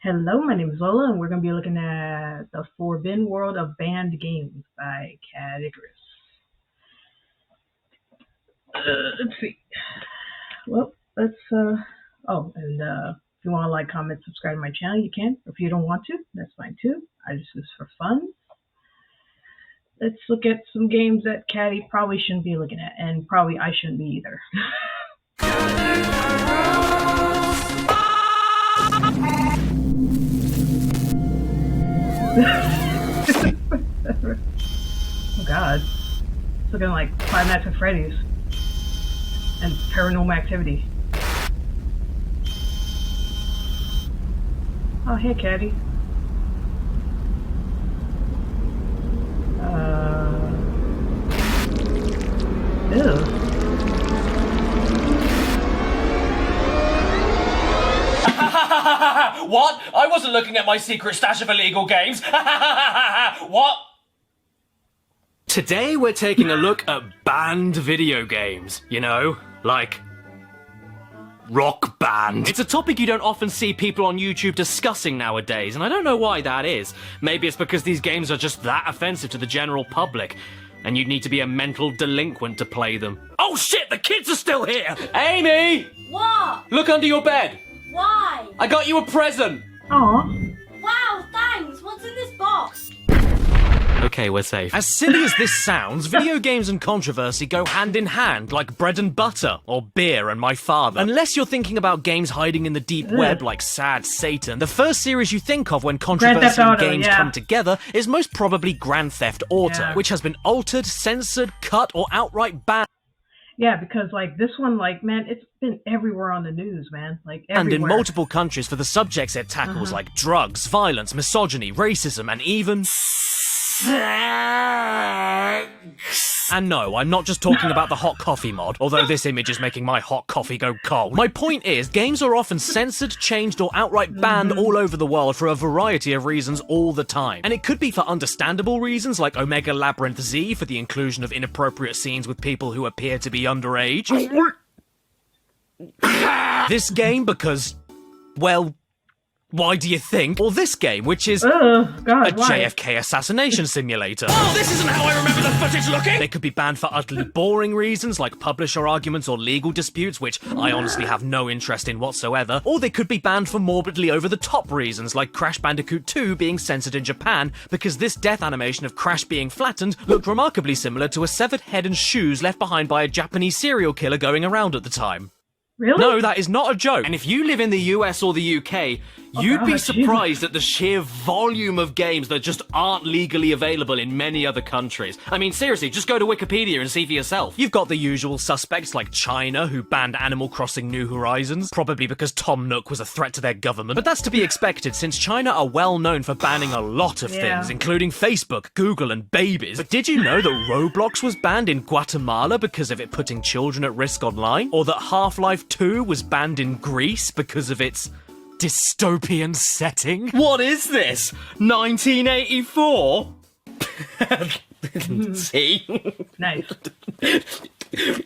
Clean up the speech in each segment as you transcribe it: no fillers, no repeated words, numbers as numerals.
Hello, my name is Lola, and we're going to be looking at The Forbidden World of Banned Games by Caddicarus. Let's see. Well, if you want to like, comment, subscribe to my channel, you can. If you don't want to, that's fine too. I just do this for fun. Let's look at some games that Caddy probably shouldn't be looking at, and probably I shouldn't be either. Oh god. It's looking like Five Nights at Freddy's and Paranormal Activity. Oh, hey, Caddy. Ew. What? I wasn't looking at my secret stash of illegal games. What? Today we're taking a look at banned video games, you know, like Rock Band. It's a topic you don't often see people on YouTube discussing nowadays, and I don't know why that is. Maybe it's because these games are just that offensive to the general public, and you'd need to be a mental delinquent to play them. Oh shit, the kids are still here! Amy! What? Look under your bed! Why? I got you a present! Aww. Wow, thanks. What's in this box? Okay, we're safe. As silly as this sounds, video games and controversy go hand in hand, like bread and butter, or beer and my father. Unless you're thinking about games hiding in the deep web like Sad Satan, the first series you think of when controversy and games come together is most probably Grand Theft Auto, which has been altered, censored, cut, or outright banned. Yeah, because, like, this one, like, man, it's been everywhere on the news, man. Like, everywhere. And in multiple countries for the subjects it tackles, like drugs, violence, misogyny, racism, and even... And no, I'm not just talking about the hot coffee mod, although this image is making my hot coffee go cold. My point is, games are often censored, changed, or outright banned all over the world for a variety of reasons all the time. And it could be for understandable reasons, like Omega Labyrinth Z for the inclusion of inappropriate scenes with people who appear to be underage. This game because, well... Why do you think? Or this game, which is JFK assassination simulator. Oh, this isn't how I remember the footage looking! They could be banned for utterly boring reasons, like publisher arguments or legal disputes, which I honestly have no interest in whatsoever. Or they could be banned for morbidly over-the-top reasons, like Crash Bandicoot 2 being censored in Japan, because this death animation of Crash being flattened looked remarkably similar to a severed head and shoes left behind by a Japanese serial killer going around at the time. Really? No, that is not a joke. And if you live in the US or the UK, you'd be surprised at the sheer volume of games that just aren't legally available in many other countries. I mean, seriously, just go to Wikipedia and see for yourself. You've got the usual suspects like China, who banned Animal Crossing New Horizons, probably because Tom Nook was a threat to their government. But that's to be expected, since China are well known for banning a lot of things, including Facebook, Google, and babies. But did you know that Roblox was banned in Guatemala because of it putting children at risk online? Or that Half-Life 2 was banned in Greece because of its dystopian setting? What is this? 1984? See? Nice.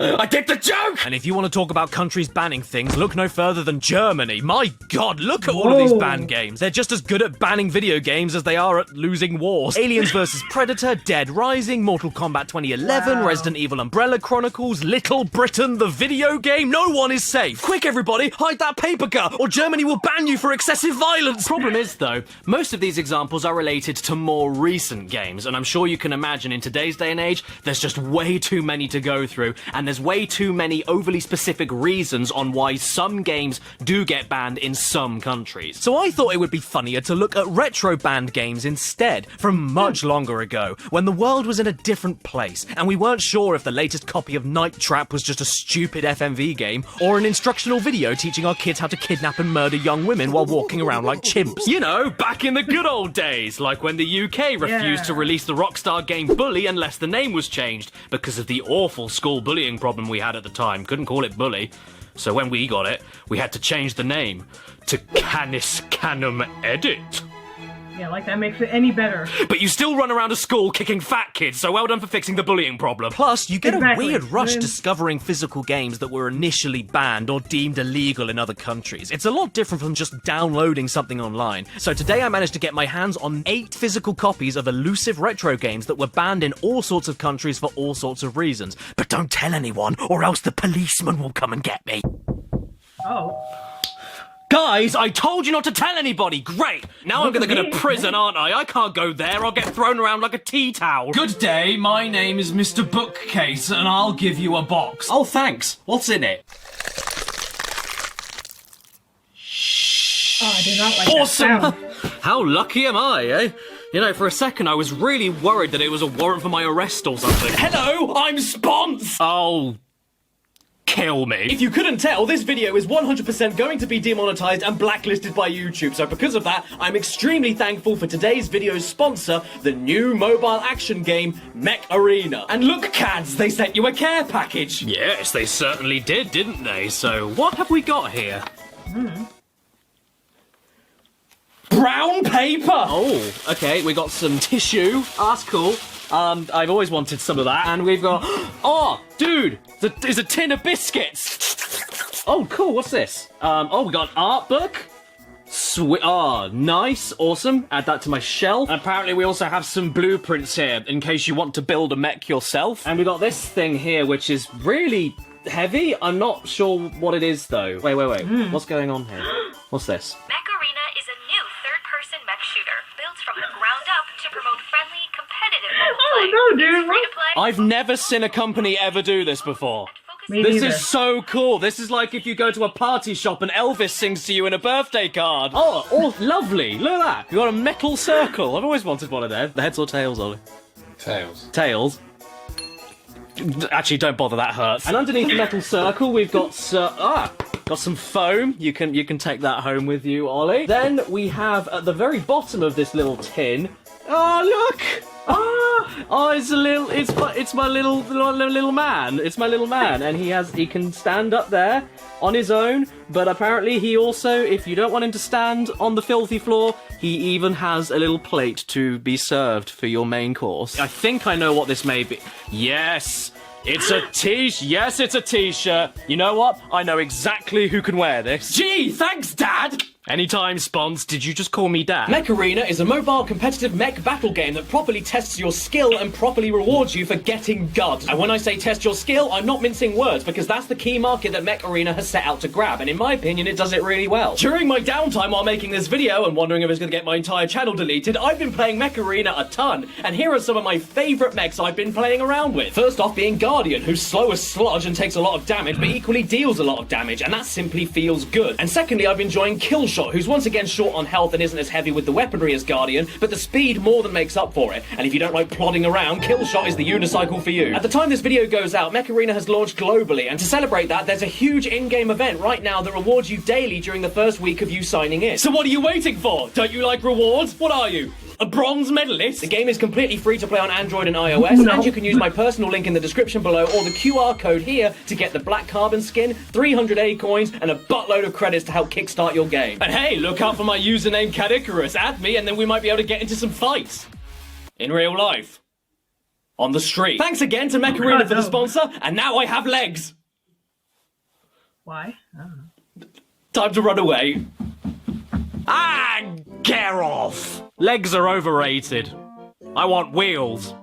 I get the joke! And if you want to talk about countries banning things, look no further than Germany. My god, look at all of these banned games. They're just as good at banning video games as they are at losing wars. Aliens vs Predator, Dead Rising, Mortal Kombat 2011, Resident Evil Umbrella Chronicles, Little Britain, the video game. No one is safe. Quick, everybody, hide that paper cut, or Germany will ban you for excessive violence. Problem is, though, most of these examples are related to more recent games, and I'm sure you can imagine in today's day and age, there's just way too many to go through, and there's way too many overly specific reasons on why some games do get banned in some countries. So I thought it would be funnier to look at retro banned games instead, from much longer ago, when the world was in a different place, and we weren't sure if the latest copy of Night Trap was just a stupid FMV game, or an instructional video teaching our kids how to kidnap and murder young women while walking around like chimps. You know, back in the good old days, like when the UK refused to release the Rockstar game Bully unless the name was changed, because of the awful school bullying problem we had at the time. Couldn't call it Bully. So when we got it, we had to change the name to Canis Canum Edit. Yeah, like that makes it any better. But you still run around a school kicking fat kids, so well done for fixing the bullying problem. Plus, you get Exactly. a weird rush discovering physical games that were initially banned or deemed illegal in other countries. It's a lot different from just downloading something online. So today I managed to get my hands on 8 physical copies of elusive retro games that were banned in all sorts of countries for all sorts of reasons. But don't tell anyone, or else the policeman will come and get me. Oh. Guys, I told you not to tell anybody! Great! Now I'm gonna go to prison, aren't I? I can't go there, I'll get thrown around like a tea towel. Good day, my name is Mr. Bookcase, and I'll give you a box. Oh, thanks. What's in it? Oh, I do not like Awesome! that sound. How lucky am I, eh? You know, for a second I was really worried that it was a warrant for my arrest or something. Hello, I'm Spons! Oh... kill me. If you couldn't tell, this video is 100% going to be demonetized and blacklisted by YouTube, so because of that, I'm extremely thankful for today's video's sponsor, the new mobile action game, Mech Arena. And look, Cads, they sent you a care package. Yes, they certainly did, didn't they? So, what have we got here? Brown paper! Oh, okay, we got some tissue. Oh, that's cool. I've always wanted some of that. And we've got... oh, dude! There's a tin of biscuits! Oh, cool, what's this? Oh, we got an art book. Sweet. Oh, nice, awesome. Add that to my shelf. And apparently we also have some blueprints here, in case you want to build a mech yourself. And we got this thing here, which is really heavy. I'm not sure what it is, though. Wait. What's going on here? What's this? Mech Arena is a new third-person mech shooter built from the ground up to promote friendly, competitive multiplayer. Oh, no, dude. It's free to play. I've never seen a company ever do this before. Me This neither. is so cool. This is like if you go to a party shop and Elvis sings to you in a birthday card. Oh, lovely. Look at that. You got a metal circle. I've always wanted one of them. The heads or tails, Ollie? Tails. Tails. Actually, don't bother. That hurts. And underneath the metal circle, we've got got some foam. You can take that home with you, Ollie. Then we have at the very bottom of this little tin. Oh, look! Oh, it's my little man. It's my little man, and he can stand up there on his own. But apparently, he also, if you don't want him to stand on the filthy floor, he even has a little plate to be served for your main course. I think I know what this may be. Yes. It's a yes, it's a t-shirt. You know what? I know exactly who can wear this. Gee, thanks, Dad! Anytime, Spons. Did you just call me Dad? Mech Arena is a mobile competitive mech battle game that properly tests your skill and properly rewards you for getting God. And when I say test your skill, I'm not mincing words, because that's the key market that Mech Arena has set out to grab, and in my opinion, it does it really well. During my downtime while making this video and wondering if it's going to get my entire channel deleted, I've been playing Mech Arena a ton, and here are some of my favourite mechs I've been playing around with. First off being Guardian, who's slow as sludge and takes a lot of damage, but equally deals a lot of damage, and that simply feels good. And secondly, I've been enjoying Killshot, who's once again short on health and isn't as heavy with the weaponry as Guardian, but the speed more than makes up for it. And if you don't like plodding around, Killshot is the unicycle for you. At the time this video goes out, Mech Arena has launched globally, and to celebrate that, there's a huge in-game event right now that rewards you daily during the first week of you signing in. So what are you waiting for? Don't you like rewards? What are you? A bronze medalist? The game is completely free to play on Android and iOS, and you can use my personal link in the description below or the QR code here to get the black carbon skin, 300 A coins, and a buttload of credits to help kickstart your game. And hey, look out for my username Caddicarus. Add me, and then we might be able to get into some fights. In real life. On the street. Thanks again to Mech Arena for the sponsor, and now I have legs. Why? I don't know. Time to run away. Ah, get off! Legs are overrated. I want wheels.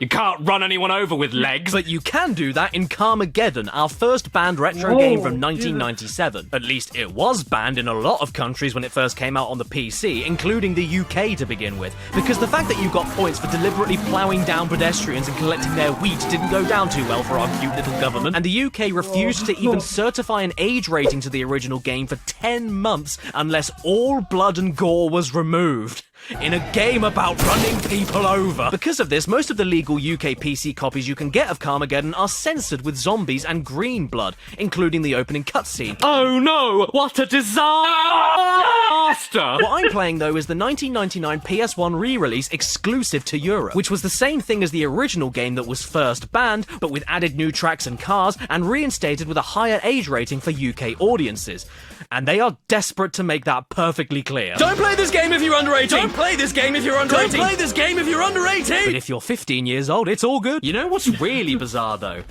You can't run anyone over with legs. But you can do that in Carmageddon, our first banned retro game from 1997. At least it was banned in a lot of countries when it first came out on the PC, including the UK to begin with, because the fact that you got points for deliberately ploughing down pedestrians and collecting their wheat didn't go down too well for our cute little government, and the UK refused to even certify an age rating to the original game for 10 months unless all blood and gore was removed. In a game about running people over. Because of this, most of the legal UK PC copies you can get of Carmageddon are censored with zombies and green blood, including the opening cutscene. Oh no! What a disaster! Leicester! What I'm playing, though, is the 1999 PS1 re-release exclusive to Europe, which was the same thing as the original game that was first banned, but with added new tracks and cars, and reinstated with a higher age rating for UK audiences. And they are desperate to make that perfectly clear. Don't play this game if you're under 18! Don't play this game if you're under 18! Don't play this game if you're under 18! But if you're 15 years old, it's all good. You know what's really bizarre, though?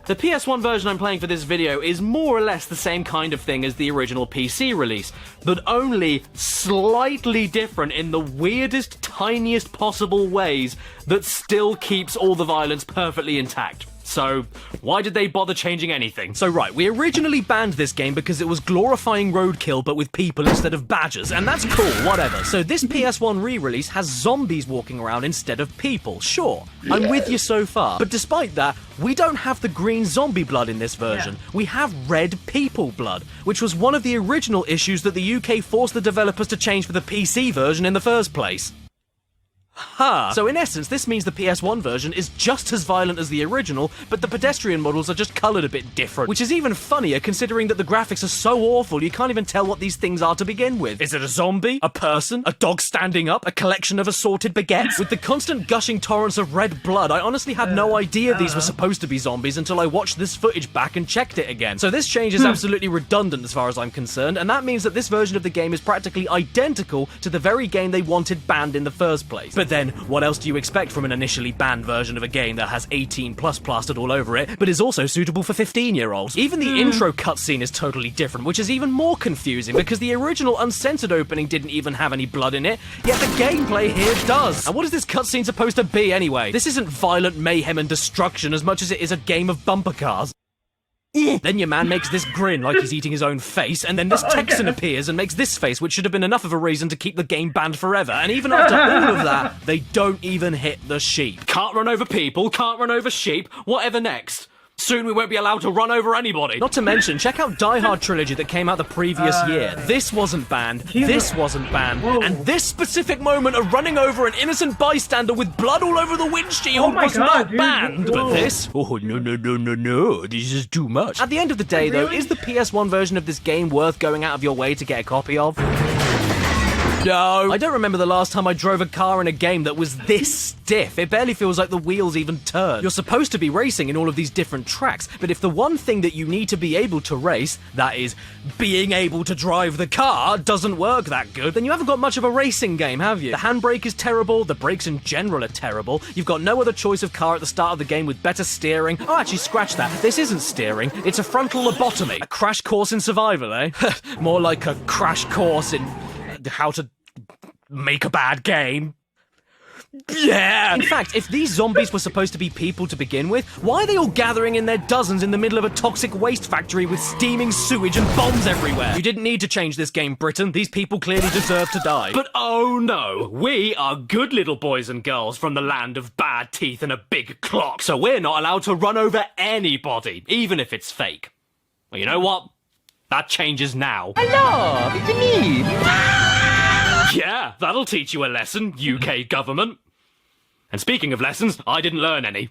The PS1 version I'm playing for this video is more or less the same kind of thing as the original PC release, but only slightly different in the weirdest, tiniest possible ways that still keeps all the violence perfectly intact. So, why did they bother changing anything? So right, we originally banned this game because it was glorifying roadkill but with people instead of badgers, and that's cool, whatever. So this PS1 re-release has zombies walking around instead of people, sure. I'm with you so far. But despite that, we don't have the green zombie blood in this version. Yeah. We have red people blood, which was one of the original issues that the UK forced the developers to change for the PC version in the first place. So in essence, this means the PS1 version is just as violent as the original, but the pedestrian models are just coloured a bit different, which is even funnier considering that the graphics are so awful you can't even tell what these things are to begin with. Is it a zombie? A person? A dog standing up? A collection of assorted baguettes? With the constant gushing torrents of red blood, I honestly had no idea these were supposed to be zombies until I watched this footage back and checked it again. So this change is absolutely redundant as far as I'm concerned, and that means that this version of the game is practically identical to the very game they wanted banned in the first place. But then, what else do you expect from an initially banned version of a game that has 18 plus plastered all over it, but is also suitable for 15-year-olds? Even the intro cutscene is totally different, which is even more confusing because the original uncensored opening didn't even have any blood in it, yet the gameplay here does. And what is this cutscene supposed to be anyway? This isn't violent mayhem and destruction as much as it is a game of bumper cars. Then your man makes this grin like he's eating his own face, and then this Texan appears and makes this face, which should have been enough of a reason to keep the game banned forever. And even after all of that, they don't even hit the sheep. Can't run over people, can't run over sheep, whatever next? Soon we won't be allowed to run over anybody. Not to mention, check out Die Hard Trilogy that came out the previous year. This wasn't banned, this wasn't banned, and this specific moment of running over an innocent bystander with blood all over the windshield was not banned. But this? Oh, no, this is too much. At the end of the day, though, is the PS1 version of this game worth going out of your way to get a copy of? No. I don't remember the last time I drove a car in a game that was this stiff. It barely feels like the wheels even turn. You're supposed to be racing in all of these different tracks, but if the one thing that you need to be able to race, that is, being able to drive the car, doesn't work that good, then you haven't got much of a racing game, have you? The handbrake is terrible, the brakes in general are terrible, you've got no other choice of car at the start of the game with better steering. Oh, actually, scratch that. This isn't steering, it's a frontal lobotomy. A crash course in survival, eh? More like a crash course in how to make a bad game. Yeah! In fact, if these zombies were supposed to be people to begin with, why are they all gathering in their dozens in the middle of a toxic waste factory with steaming sewage and bombs everywhere? You didn't need to change this game, Britain. These people clearly deserve to die. But oh no, we are good little boys and girls from the land of bad teeth and a big clock, so we're not allowed to run over anybody, even if it's fake. Well, you know what? That changes now. Hello, it's me. Yeah, that'll teach you a lesson, UK government. And speaking of lessons, I didn't learn any.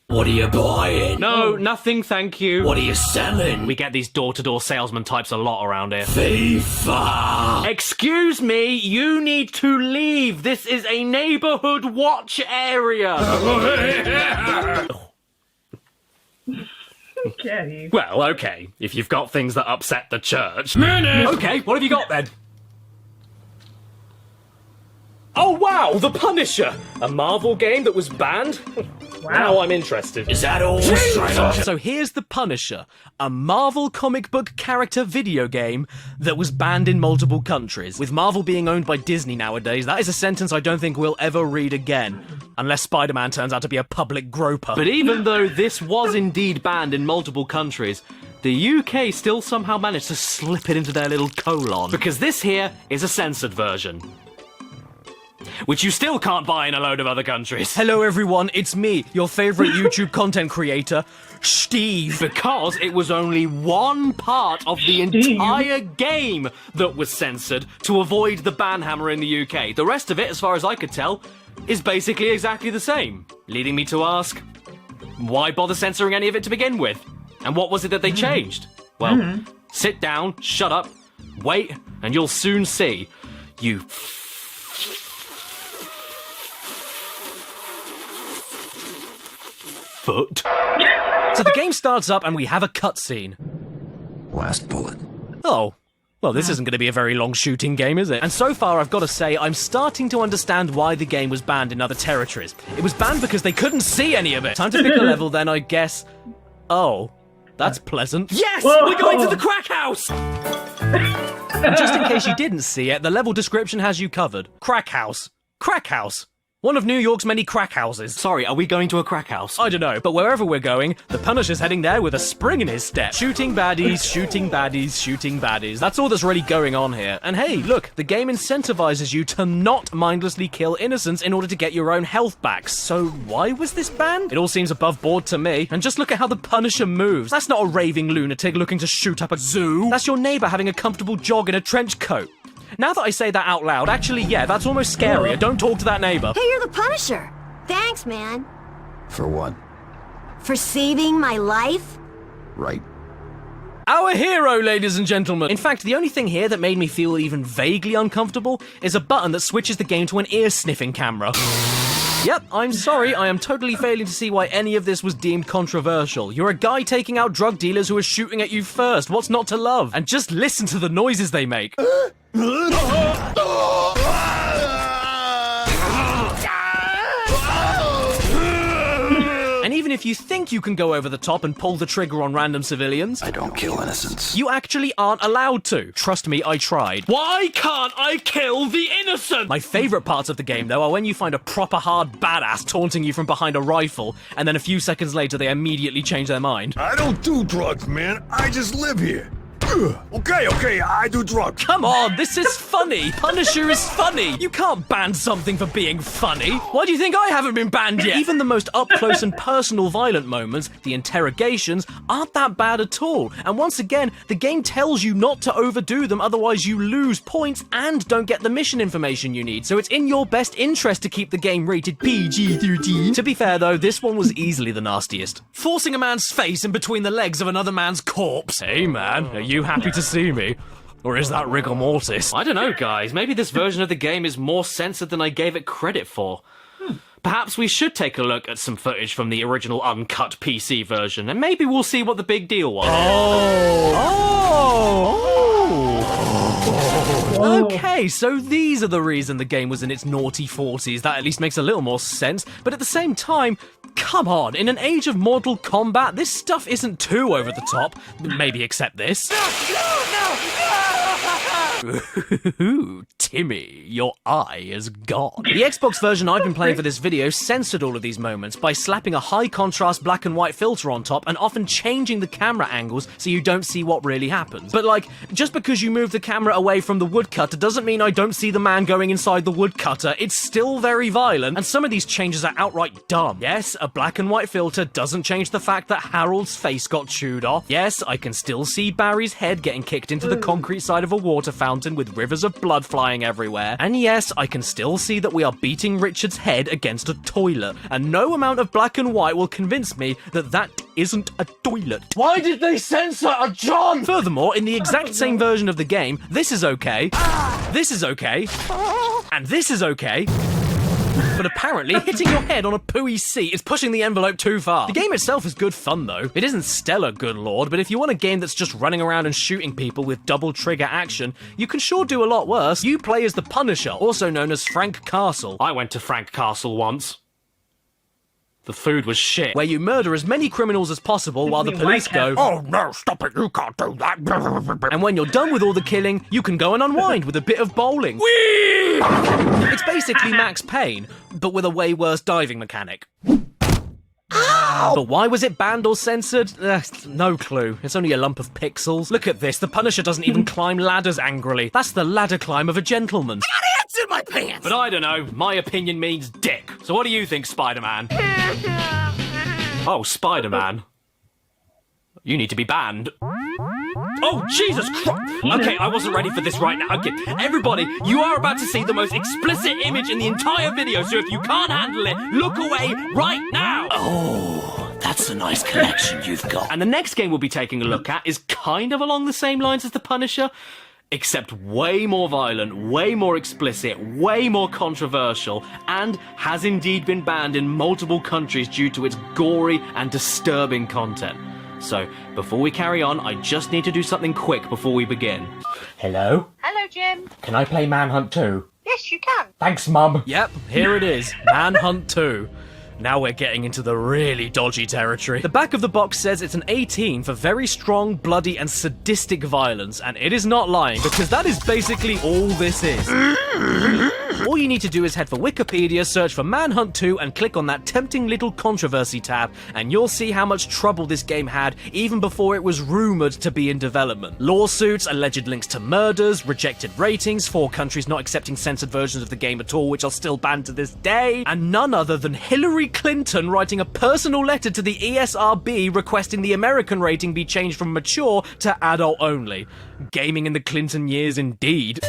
What are you buying? No, nothing, thank you. What are you selling? We get these door-to-door salesman types a lot around here. FIFA! Excuse me, you need to leave. This is a neighborhood watch area. Okay. Well, okay, if you've got things that upset the church. Okay, what have you got then? Oh wow, The Punisher! A Marvel game that was banned? Wow. Now I'm interested. Is that all, stranger? So here's The Punisher, a Marvel comic book character video game that was banned in multiple countries. With Marvel being owned by Disney nowadays, that is a sentence I don't think we'll ever read again. Unless Spider-Man turns out to be a public groper. But even though this was indeed banned in multiple countries, the UK still somehow managed to slip it into their little colon. Because this here is a censored version, which you still can't buy in a load of other countries. Hello everyone, it's me, your favourite YouTube content creator, Steve. Because it was only one part of the entire game that was censored to avoid the ban hammer in the UK. The rest of it, as far as I could tell, is basically exactly the same. Leading me to ask, why bother censoring any of it to begin with? And what was it that they changed? Well, sit down, shut up, wait, And you'll soon see, you foot. So the game starts up and we have a cutscene. Last bullet. Oh. Well, this isn't going to be a very long shooting game, is it? And so far, I've got to say, I'm starting to understand why the game was banned in other territories. It was banned because they couldn't see any of it. Time to pick a level, then, I guess. Oh, that's pleasant. Yes! Whoa. We're going to the crack house! And just in case you didn't see it, the level description has you covered. Crack house. Crack house. One of New York's many crack houses. Sorry, are we going to a crack house? I don't know, but wherever we're going, the Punisher's heading there with a spring in his step. Shooting baddies, shooting baddies, shooting baddies. That's all that's really going on here. And hey, look, the game incentivizes you to not mindlessly kill innocents in order to get your own health back. So why was this banned? It all seems above board to me. And just look at how the Punisher moves. That's not a raving lunatic looking to shoot up a zoo. That's your neighbor having a comfortable jog in a trench coat. Now that I say that out loud, actually, yeah, that's almost scarier. Don't talk to that neighbor. Hey, you're the Punisher. Thanks, man. For what? For saving my life? Right. Our hero, ladies and gentlemen. In fact, the only thing here that made me feel even vaguely uncomfortable is a button that switches the game to an ear-sniffing camera. Yep, I'm sorry, I am totally failing to see why any of this was deemed controversial. You're a guy taking out drug dealers who are shooting at you first. What's not to love? And just listen to the noises they make. And even if you think you can go over the top and pull the trigger on random civilians, I don't kill innocents. you actually aren't allowed to. Trust me, I tried. Why can't I kill the innocent? My favourite parts of the game, though, are when you find a proper hard badass taunting you from behind a rifle, and then a few seconds later they immediately change their mind. I don't do drugs, man. I just live here. Okay, I do drugs. Come on, this is funny. Punisher is funny. You can't ban something for being funny. Why do you think I haven't been banned yet? Even the most up-close and personal violent moments, the interrogations, aren't that bad at all. And once again, the game tells you not to overdo them, otherwise you lose points and don't get the mission information you need. So it's in your best interest to keep the game rated PG-13. To be fair though, this one was easily the nastiest. Forcing a man's face in between the legs of another man's corpse. Hey man, are you happy to see me? Or is that rigor mortis? I don't know, guys. Maybe this version of the game is more censored than I gave it credit for. Perhaps we should take a look at some footage from the original uncut PC version, and maybe we'll see what the big deal was. Okay, so these are the reason the game was in its naughty 40s. That at least makes a little more sense. But at the same time, come on, in an age of Mortal Kombat, this stuff isn't too over the top. Maybe except this. Ooh, Timmy, your eye is gone. The Xbox version I've been playing for this video censored all of these moments by slapping a high contrast black and white filter on top and often changing the camera angles so you don't see what really happens. But like, just because you move the camera away from the woodcutter doesn't mean I don't see the man going inside the woodcutter. It's still very violent, and some of these changes are outright dumb. Yes, a black and white filter doesn't change the fact that Harold's face got chewed off. Yes, I can still see Barry's head getting kicked into the concrete side of a water fountain with rivers of blood flying everywhere. And yes, I can still see that we are beating Richard's head against a toilet. And no amount of black and white will convince me that that isn't a toilet. Why did they censor a John? Furthermore, in the exact same version of the game, this is okay, this is okay, and this is okay. But apparently, hitting your head on a pooey seat is pushing the envelope too far. The game itself is good fun, though. It isn't stellar, good lord, but if you want a game that's just running around and shooting people with double trigger action, you can sure do a lot worse. You play as the Punisher, also known as Frank Castle. I went to Frank Castle once. The food was shit. Where you murder as many criminals as possible while the police go, Oh no, stop it, you can't do that. and when you're done with all the killing, you can go and unwind with a bit of bowling. Whee! It's basically Max Payne, but with a way worse diving mechanic. But why was it banned or censored? No clue. It's only a lump of pixels. Look at this. The Punisher doesn't even climb ladders angrily. That's the ladder climb of a gentleman. It's in my pants. But I don't know. My opinion means dick. So what do you think, Spider-Man? Oh, Spider-Man. You need to be banned. Oh, Jesus Christ! Okay, I wasn't ready for this right now. Okay, everybody, you are about to see the most explicit image in the entire video, so if you can't handle it, look away right now! Oh, that's a nice connection you've got. And the next game we'll be taking a look at is kind of along the same lines as The Punisher. except way more violent, way more explicit, way more controversial, and has indeed been banned in multiple countries due to its gory and disturbing content. So, before we carry on, I just need to do something quick before we begin. Hello? Hello, Jim. Can I play Manhunt 2? Yes, you can. Thanks, Mum. Yep, here it is. Manhunt 2. Now we're getting into the really dodgy territory. The back of the box says it's an 18 for very strong, bloody, and sadistic violence, and it is not lying, because that is basically all this is. All you need to do is head for Wikipedia, search for Manhunt 2, and click on that tempting little controversy tab, and you'll see how much trouble this game had even before it was rumoured to be in development. Lawsuits, alleged links to murders, rejected ratings, 4 countries not accepting censored versions of the game at all, which are still banned to this day, and none other than Hillary Clinton writing a personal letter to the ESRB requesting the American rating be changed from mature to adult only. Gaming in the Clinton years indeed.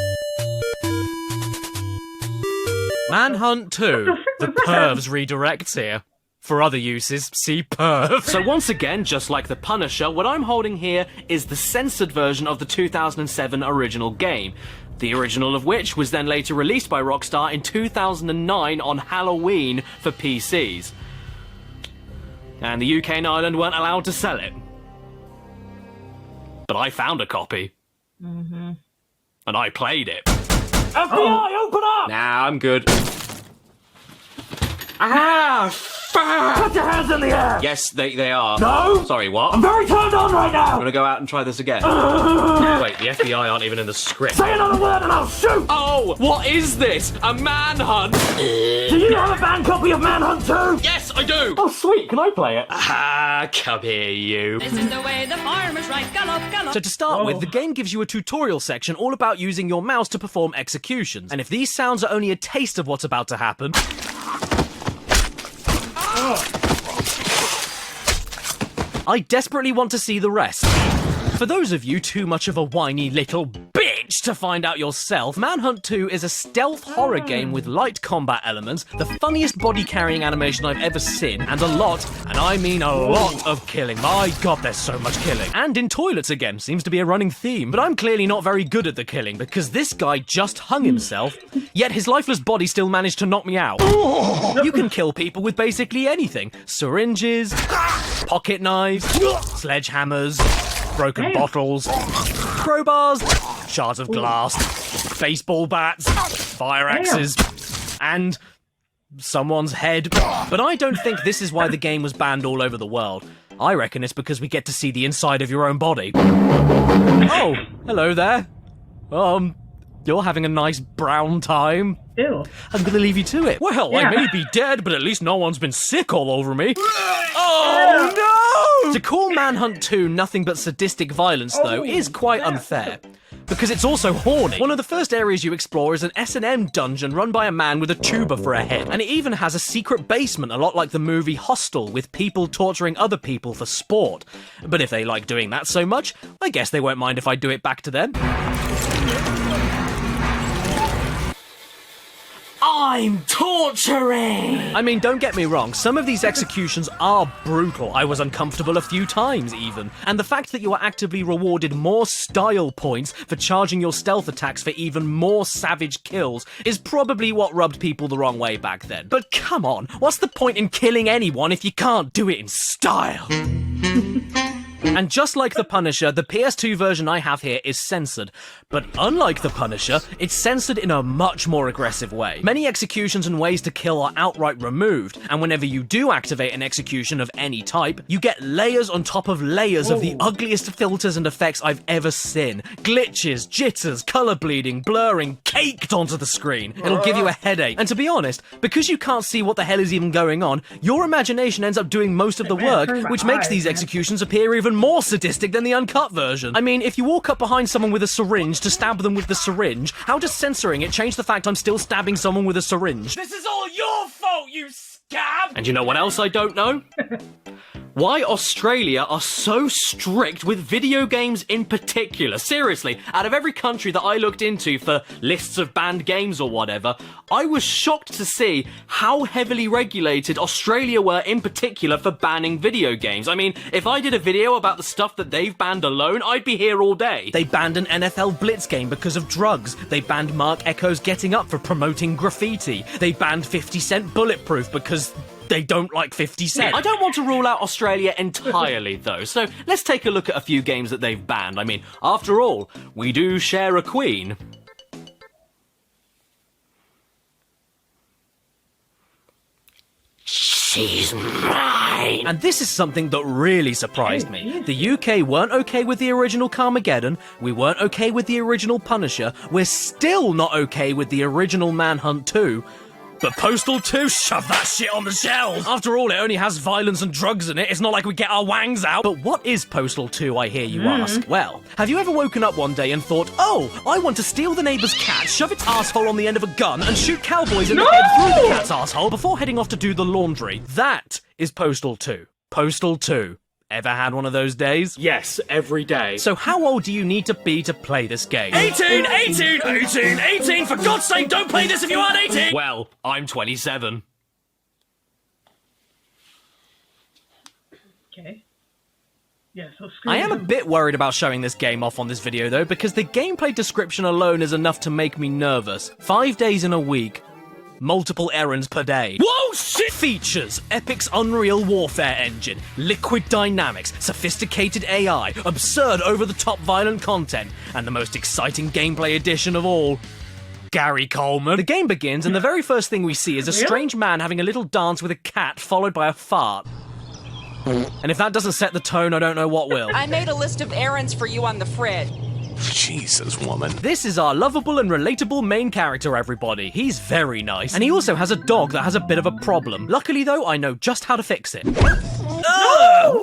Manhunt 2. The pervs redirects here. For other uses, see perv. So once again, just like The Punisher, what I'm holding here is the censored version of the 2007 original game. The original of which was then later released by Rockstar in 2009 on Halloween for PCs. And the UK and Ireland weren't allowed to sell it. But I found a copy. And I played it. FBI, open up! Nah, I'm good. Ah, fuck! Put your hands in the air! Yes, they are. No! Sorry, what? I'm very turned on right now! I'm gonna go out and try this again. Wait, the FBI aren't even in the script. Say another word and I'll shoot! Oh, what is this? A manhunt? Do you have a banned copy of Manhunt 2? Yes, I do! Oh, sweet, can I play it? Ah, come here, you. This is the way the farmers write. Gallop, gallop. So to start with, the game gives you a tutorial section all about using your mouse to perform executions. And if these sounds are only a taste of what's about to happen... I desperately want to see the rest. For those of you too much of a whiny little bitch to find out yourself, Manhunt 2 is a stealth horror game with light combat elements, the funniest body-carrying animation I've ever seen, and a lot, and I mean a lot, of killing. My god, there's so much killing. And in toilets again, seems to be a running theme. But I'm clearly not very good at the killing, because this guy just hung himself, yet his lifeless body still managed to knock me out. You can kill people with basically anything. Syringes, pocket knives, sledgehammers, broken bottles, crowbars, shards of glass, baseball bats, fire axes, and someone's head. But I don't think this is why the game was banned all over the world. I reckon it's because we get to see the inside of your own body. Oh, hello there. You're having a nice brown time. Ew. I'm gonna leave you to it. Well, I may be dead, but at least no one's been sick all over me. Oh, no! To call Manhunt 2 nothing but sadistic violence, though, is quite unfair. Because it's also horny. One of the first areas you explore is an S&M dungeon run by a man with a tuba for a head. And it even has a secret basement, a lot like the movie Hostel, with people torturing other people for sport. But if they like doing that so much, I guess they won't mind if I do it back to them. I'm torturing! I mean, don't get me wrong, some of these executions are brutal. I was uncomfortable a few times, even. And the fact that you are actively rewarded more style points for charging your stealth attacks for even more savage kills is probably what rubbed people the wrong way back then. But come on, what's the point in killing anyone if you can't do it in style? And just like The Punisher, the PS2 version I have here is censored. But unlike The Punisher, it's censored in a much more aggressive way. Many executions and ways to kill are outright removed, and whenever you do activate an execution of any type, you get layers on top of layers of the ugliest filters and effects I've ever seen. Glitches, jitters, colour bleeding, blurring, caked onto the screen. It'll give you a headache. And to be honest, because you can't see what the hell is even going on, your imagination ends up doing most of the work, which makes these executions appear even more sadistic than the uncut version. I mean, if you walk up behind someone with a syringe to stab them with the syringe, how does censoring it change the fact I'm still stabbing someone with a syringe? This is all your fault, you scab! And you know what else I don't know? why Australia are so strict with video games in particular. Seriously, out of every country that I looked into for lists of banned games or whatever, I was shocked to see how heavily regulated Australia were in particular for banning video games. I mean, if I did a video about the stuff that they've banned alone, I'd be here all day. They banned an NFL Blitz game because of drugs. They banned Mark Echo's Getting Up for promoting graffiti. They banned 50 Cent Bulletproof because they don't like 50 Cent. I don't want to rule out Australia entirely, though, so let's take a look at a few games that they've banned. I mean, after all, we do share a queen. She's mine. And this is something that really surprised me. The UK weren't okay with the original Carmageddon, we weren't okay with the original Punisher, we're still not okay with the original Manhunt 2, but Postal 2, shove that shit on the shelf! After all, it only has violence and drugs in it, it's not like we get our wangs out. But what is Postal 2, I hear you ask? Well, have you ever woken up one day and thought, oh, I want to steal the neighbour's cat, shove its asshole on the end of a gun, and shoot cowboys in the head through the cat's asshole before heading off to do the laundry? That is Postal 2. Postal 2. Ever had one of those days? Yes, every day. So how old do you need to be to play this game? 18, 18, 18, 18! For God's sake, don't play this if you aren't 18! Well, I'm 27. Okay. Yeah, so screw I am a him. bit worried about showing this game off on this video though, because the gameplay description alone is enough to make me nervous. 5 days in a week, multiple errands per day. Whoa, shit! Features: Epic's Unreal Warfare engine, liquid dynamics, sophisticated AI, absurd over-the-top violent content, and the most exciting gameplay addition of all, Gary Coleman. The game begins and the very first thing we see is a strange man having a little dance with a cat followed by a fart. And if that doesn't set the tone, I don't know what will. I made a list of errands for you on the fridge. Jesus, woman. This is our lovable and relatable main character, everybody. He's very nice. And he also has a dog that has a bit of a problem. Luckily, though, I know just how to fix it.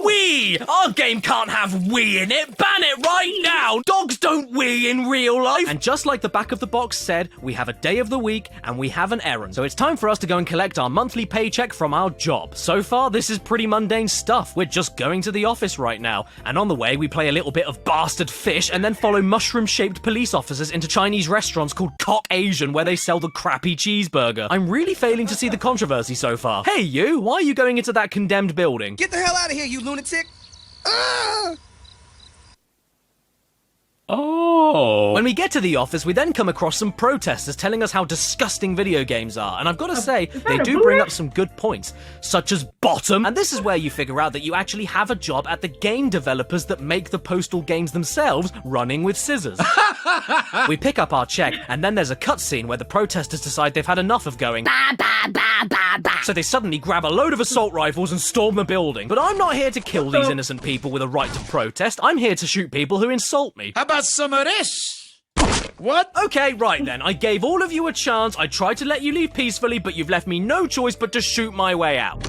Wee! Our game can't have wee in it! Ban it right now! Dogs don't wee in real life! And just like the back of the box said, we have a day of the week and we have an errand. So it's time for us to go and collect our monthly paycheck from our job. So far, this is pretty mundane stuff. We're just going to the office right now. And on the way, we play a little bit of bastard fish and then follow mushroom-shaped police officers into Chinese restaurants called Cock Asian where they sell the crappy cheeseburger. I'm really failing to see the controversy so far. Hey you, why are you going into that condemned building? Get the hell out of here, you lunatic! Oh. When we get to the office, we then come across some protesters telling us how disgusting video games are. And I've got to say, they do bring up some good points, such as bottom. And this is where you figure out that you actually have a job at the game developers that make the Postal games themselves, running with scissors. We pick up our check, and then there's a cutscene where the protesters decide they've had enough of going bah, bah, bah, bah, bah. So they suddenly grab a load of assault rifles and storm the building. But I'm not here to kill these innocent people with a right to protest. I'm here to shoot people who insult me. How about some of this? What? Okay, right then. I gave all of you a chance. I tried to let you leave peacefully, but you've left me no choice but to shoot my way out.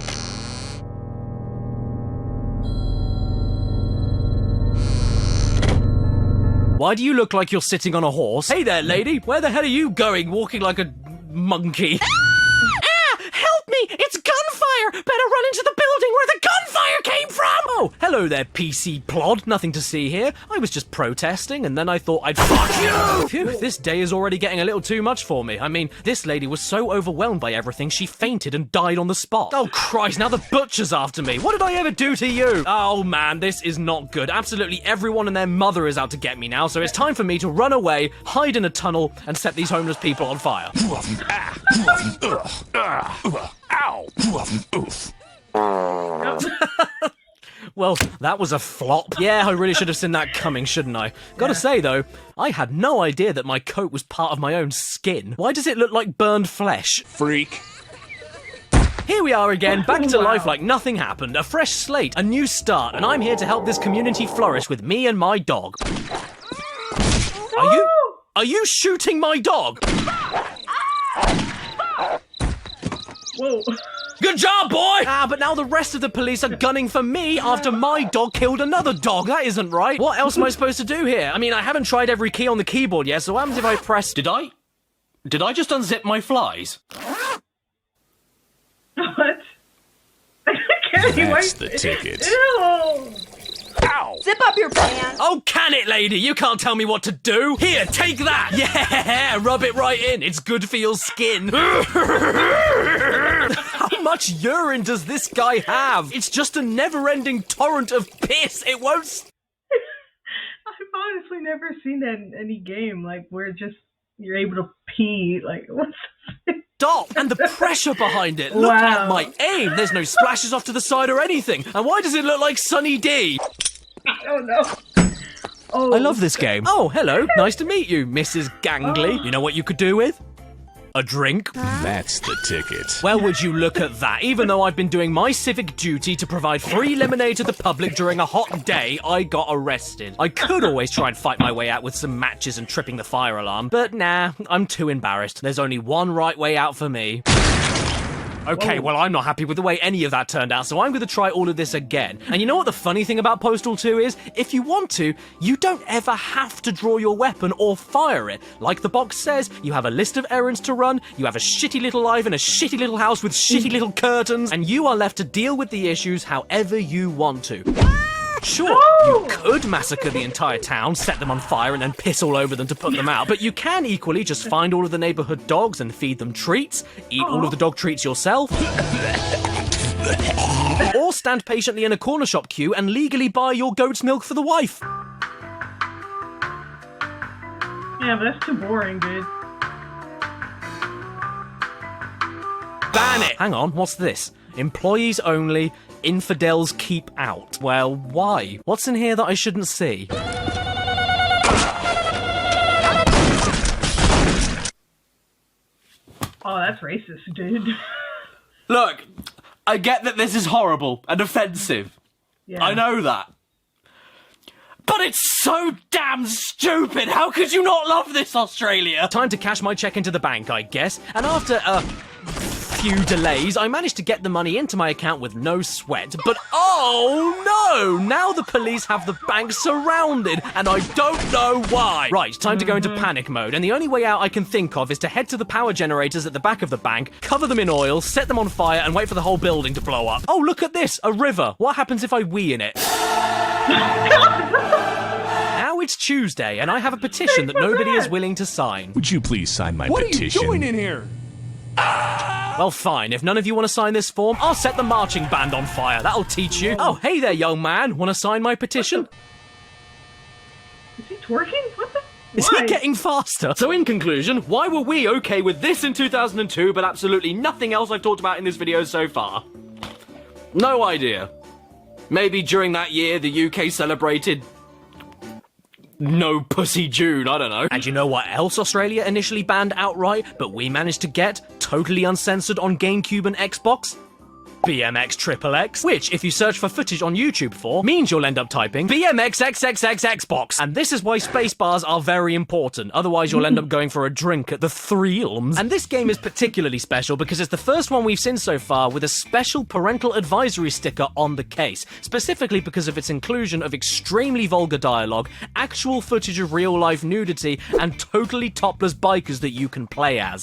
Why do you look like you're sitting on a horse? Hey there, lady. Where the hell are you going, walking like a monkey? Help me! It's gunfire! Better run into the building where the gunfire came from! Oh, hello there, PC plod. Nothing to see here. I was just protesting, and then I thought I'd fuck you! Phew, this day is already getting a little too much for me. I mean, this lady was so overwhelmed by everything, she fainted and died on the spot. Oh, Christ, now the butcher's after me. What did I ever do to you? Oh, man, this is not good. Absolutely everyone and their mother is out to get me now, so it's time for me to run away, hide in a tunnel, and set these homeless people on fire. Well, that was a flop. Yeah, I really should have seen that coming, shouldn't I? Gotta say, though, I had no idea that my coat was part of my own skin. Why does it look like burned flesh? Freak. Here we are again, back to life like nothing happened. A fresh slate, a new start, and I'm here to help this community flourish with me and my dog. Are you shooting my dog? Whoa. Good job, boy! But now the rest of the police are gunning for me after my dog killed another dog. That isn't right. What else am I supposed to do here? I mean, I haven't tried every key on the keyboard yet, so what happens if I press... Did I just unzip my flies? What? That's the ticket. Ew. Zip up your pants. Oh, can it, lady? You can't tell me what to do. Here, take that. Yeah, rub it right in. It's good for your skin. How much urine does this guy have? It's just a never-ending torrent of piss. It won't... I've honestly never seen that in any game, like, where just you're able to pee. Like, what's Stop! And the pressure behind it. Look at my aim. There's no splashes off to the side or anything. And why does it look like Sunny D? I don't know. Oh, I love this game. Oh, hello. Nice to meet you, Mrs. Gangley. You know what you could do with? A drink. That's the ticket. Well, would you look at that? Even though I've been doing my civic duty to provide free lemonade to the public during a hot day, I got arrested. I could always try and fight my way out with some matches and tripping the fire alarm, but nah, I'm too embarrassed. There's only one right way out for me. Okay, well, I'm not happy with the way any of that turned out, so I'm going to try all of this again. And you know what the funny thing about Postal 2 is? If you want to, you don't ever have to draw your weapon or fire it. Like the box says, you have a list of errands to run, you have a shitty little life in a shitty little house with shitty little curtains, and you are left to deal with the issues however you want to. Sure, you could massacre the entire town, set them on fire, and then piss all over them to put them out, but you can equally just find all of the neighborhood dogs and feed them treats, eat all of the dog treats yourself, or stand patiently in a corner shop queue and legally buy your goat's milk for the wife. Yeah, but that's too boring, dude. Ban it! Hang on, what's this? Employees only, infidels keep out. Well, why? What's in here that I shouldn't see? Oh, that's racist, dude. Look, I get that this is horrible and offensive. Yeah. I know that. But it's so damn stupid! How could you not love this, Australia? Time to cash my check into the bank, I guess. And after a few delays, I managed to get the money into my account with no sweat. But oh no! Now the police have the bank surrounded, and I don't know why. Right, time to go into panic mode, and the only way out I can think of is to head to the power generators at the back of the bank, cover them in oil, set them on fire, and wait for the whole building to blow up. Oh, look at this! A river. What happens if I wee in it? Now it's Tuesday, and I have a petition that nobody is willing to sign. Would you please sign my What petition? are you doing in here? Well, fine. If none of you want to sign this form, I'll set the marching band on fire. That'll teach you. Oh, hey there, young man. Want to sign my petition? Is he twerking? What the? Is he getting faster? So in conclusion, why were we okay with this in 2002, but absolutely nothing else I've talked about in this video so far? No idea. Maybe during that year, the UK celebrated... No Pussy June, I don't know. And you know what else Australia initially banned outright, but we managed to get totally uncensored on GameCube and Xbox? BMX XXX, which, if you search for footage on YouTube for, means you'll end up typing BMX XXX Xbox. And this is why spacebars are very important, otherwise you'll end up going for a drink at the Threelms. And this game is particularly special because it's the first one we've seen so far with a special parental advisory sticker on the case, specifically because of its inclusion of extremely vulgar dialogue, actual footage of real-life nudity, and totally topless bikers that you can play as.